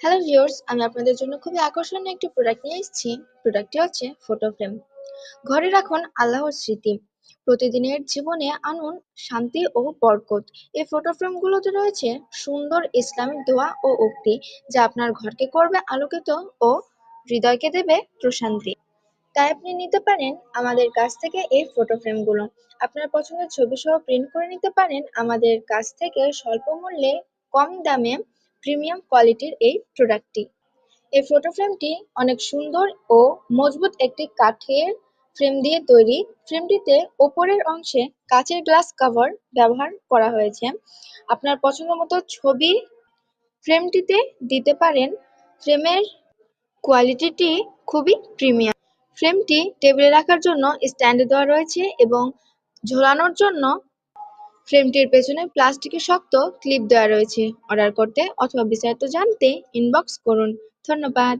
Hello viewers, আমি আপনাদের জন্য খুবই আকর্ষণীয় একটি প্রোডাক্ট নিয়ে এসেছি। প্রোডাক্টটি হচ্ছে ফটো ফ্রেম। ঘরে রাখুন আল্লাহর স্মৃতি। প্রতিদিনের জীবনে আনুন শান্তি ও বরকত। এই ফটো ফ্রেমগুলোতে রয়েছে সুন্দর ইসলামিক দোয়া ও উক্তি, যা আপনার ঘরকে করবে আলোকিত ও হৃদয়কে দেবে প্রশান্তি। তাই আপনি নিতে পারেন আমাদের কাছ থেকে এই ফটো ফ্রেমগুলো। আপনার পছন্দের ছবি সহ প্রিন্ট করে নিতে পারেন আমাদের কাছ থেকে স্বল্প মূল্যে, কম দামে প্রিমিয়াম কোয়ালিটির এই প্রোডাক্টটি। এই ফটো ফ্রেমটি অনেক সুন্দর ও মজবুত একটি কাঠের ফ্রেম দিয়ে তৈরি। ফ্রেমটিতে ওপরের অংশে কাচের গ্লাস কভার ব্যবহার করা হয়েছে। আপনার পছন্দ মতো ছবি ফ্রেমটিতে দিতে পারেন। ফ্রেমের কোয়ালিটিটি খুবই প্রিমিয়াম। ফ্রেমটি টেবিলে রাখার জন্য স্ট্যান্ড দেওয়া রয়েছে এবং ঝোলানোর জন্য ফ্রেমটির পেছনে প্লাস্টিকের শক্ত ক্লিপ দেওয়া রয়েছে। অর্ডার করতে অথবা বিস্তারিত জানতে ইনবক্স করুন। ধন্যবাদ।